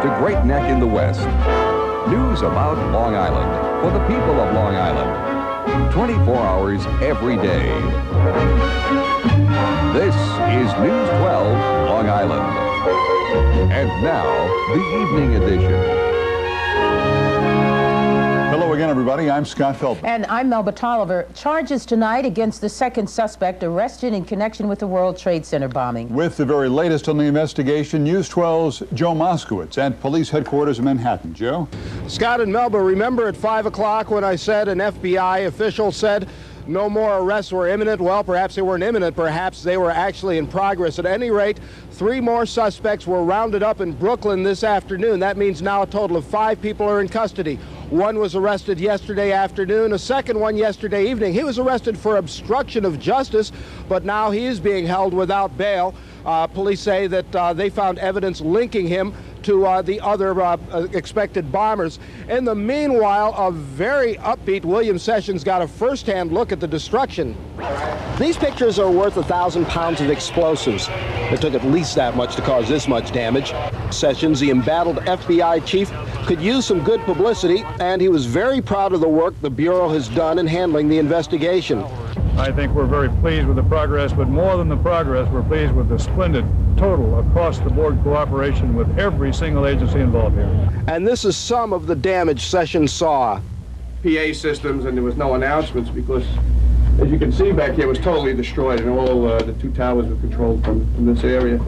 to Great Neck in the west. News about Long Island for the people of Long Island. 24 hours every day. This is News 12 Long Island. And now, the evening edition. Hello again, everybody. I'm Scott Feldman. And I'm Melba Tolliver. Charges tonight against the second suspect arrested in connection with the World Trade Center bombing. With the very latest on the investigation, News 12's Joe Moskowitz at police headquarters in Manhattan. Joe? Scott and Melba, remember at 5 o'clock when I said an FBI official said no more arrests were imminent? Well, perhaps they weren't imminent. Perhaps they were actually in progress. At any rate, 3 more suspects were rounded up in Brooklyn this afternoon. That means now a total of 5 people are in custody. One was arrested yesterday afternoon, a second one yesterday evening. He was arrested for obstruction of justice, but now he is being held without bail. Police say that they found evidence linking him to the other expected bombers. In the meanwhile, a very upbeat William Sessions got a first-hand look at the destruction. These pictures are worth 1,000 pounds of explosives. It took at least that much to cause this much damage. Sessions, the embattled FBI chief, could use some good publicity, and he was very proud of the work the Bureau has done in handling the investigation. I think we're very pleased with the progress, but more than the progress, we're pleased with the splendid total across-the-board cooperation with every single agency involved here. And this is some of the damage Sessions saw. PA systems, and there was no announcements because, as you can see back here, it was totally destroyed, and all the 2 towers were controlled from this area.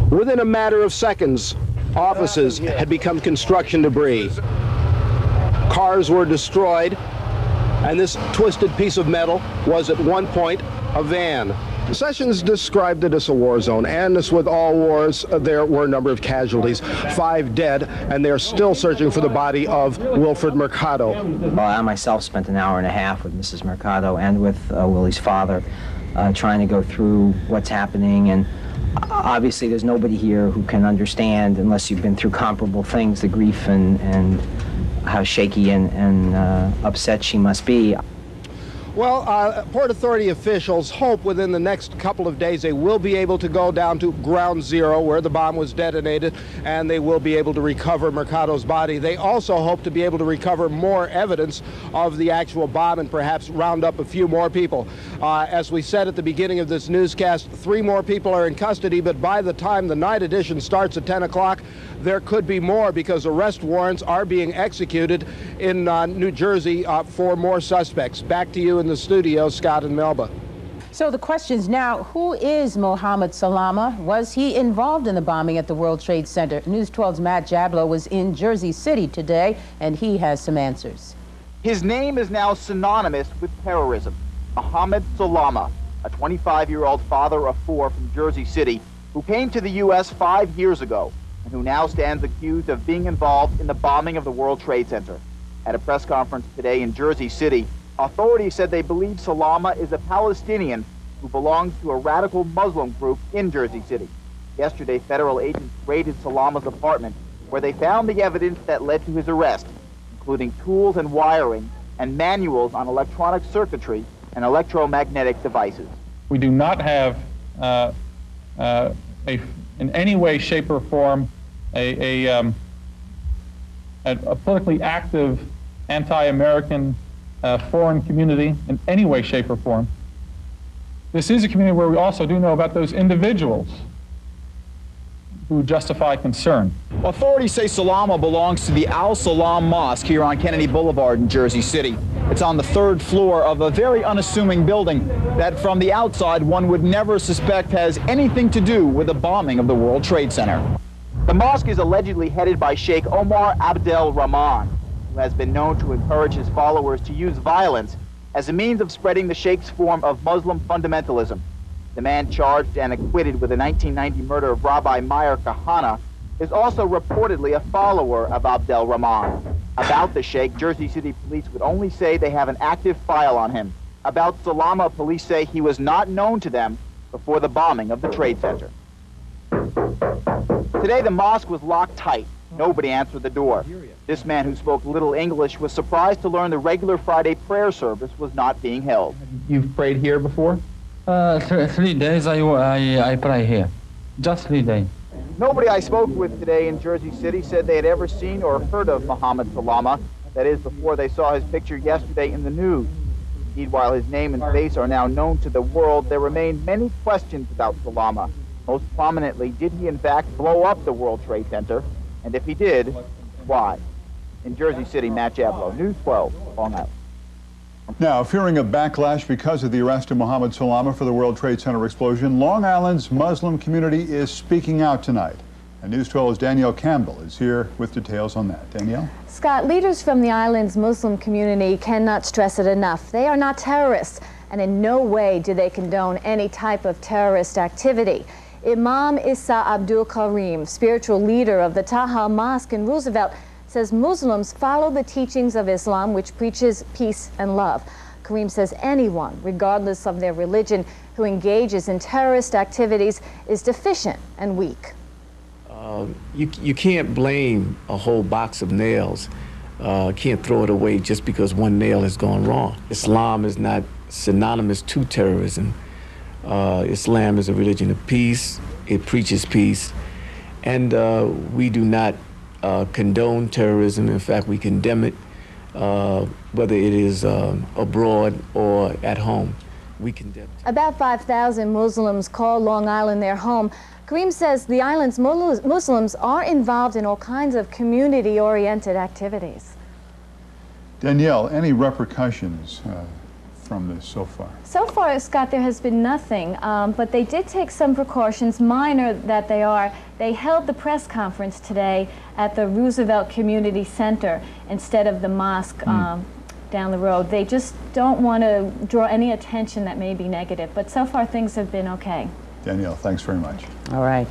Within a matter of seconds, offices had become construction debris. Cars were destroyed, and this twisted piece of metal was at one point a van. Sessions described it as a war zone, and as with all wars, there were a number of casualties, 5 dead, and they're still searching for the body of Wilfred Mercado. Well, I myself spent an hour and a half with Mrs. Mercado and with Willie's father, trying to go through what's happening, and obviously there's nobody here who can understand, unless you've been through comparable things, the grief and how shaky and upset she must be. Well, Port Authority officials hope within the next couple of days they will be able to go down to ground zero where the bomb was detonated, and they will be able to recover Mercado's body. They also hope to be able to recover more evidence of the actual bomb and perhaps round up a few more people. As we said at the beginning of this newscast, 3 more people are in custody, but by the time the night edition starts at 10 o'clock, there could be more because arrest warrants are being executed in New Jersey for more suspects. Back to you in the studio, Scott and Melba. So the questions now, who is Mohammed Salameh? Was he involved in the bombing at the World Trade Center? News 12's Matt Jablow was in Jersey City today, and he has some answers. His name is now synonymous with terrorism. Mohammed Salameh, a 25-year-old father of 4 from Jersey City, who came to the U.S. 5 years ago, and who now stands accused of being involved in the bombing of the World Trade Center. At a press conference today in Jersey City, authorities said they believe Salameh is a Palestinian who belongs to a radical Muslim group in Jersey City. Yesterday, federal agents raided Salameh's apartment, where they found the evidence that led to his arrest, including tools and wiring and manuals on electronic circuitry and electromagnetic devices. We do not have in any way, shape, or form a politically active anti-American foreign community in any way, shape, or form. This is a community where we also do know about those individuals who justify concern. Authorities say Salameh belongs to the Al Salam Mosque here on Kennedy Boulevard in Jersey City. It's on the 3rd floor of a very unassuming building that from the outside one would never suspect has anything to do with the bombing of the World Trade Center. The mosque is allegedly headed by Sheikh Omar Abdel Rahman, who has been known to encourage his followers to use violence as a means of spreading the Sheikh's form of Muslim fundamentalism. The man charged and acquitted with the 1990 murder of Rabbi Meir Kahane is also reportedly a follower of Abdel Rahman. About the Sheikh, Jersey City police would only say they have an active file on him. About Salameh, police say he was not known to them before the bombing of the Trade Center. Today, the mosque was locked tight. Nobody answered the door. This man, who spoke little English, was surprised to learn the regular Friday prayer service was not being held. You've prayed here before? 3 days I pray here. Just 3 days. Nobody I spoke with today in Jersey City said they had ever seen or heard of Mohammed Salameh. That is, before they saw his picture yesterday in the news. Indeed, while his name and face are now known to the world, there remain many questions about Salameh. Most prominently, did he in fact blow up the World Trade Center? And if he did, why? In Jersey City, Matt Jablow, News 12, Long Island. Now, fearing a backlash because of the arrest of Mohammed Salameh for the World Trade Center explosion, Long Island's Muslim community is speaking out tonight. And News 12's Danielle Campbell is here with details on that. Danielle? Scott, leaders from the island's Muslim community cannot stress it enough. They are not terrorists, and in no way do they condone any type of terrorist activity. Imam Issa Abdul Karim, spiritual leader of the Taha Mosque in Roosevelt, says Muslims follow the teachings of Islam, which preaches peace and love. Karim says anyone, regardless of their religion, who engages in terrorist activities is deficient and weak. You can't blame a whole box of nails. Can't throw it away just because one nail has gone wrong. Islam is not synonymous to terrorism. Islam is a religion of peace. It preaches peace. And we do not condone terrorism. In fact, we condemn it, whether it is abroad or at home. We condemn it. About 5,000 Muslims call Long Island their home. Karim says the island's Muslims are involved in all kinds of community-oriented activities. Danielle, any repercussions from this so far? So far, Scott, there has been nothing, but they did take some precautions, minor that they are. They held the press conference today at the Roosevelt Community Center instead of the mosque down the road. They just don't want to draw any attention that may be negative, but so far things have been okay. Danielle, thanks very much. All right.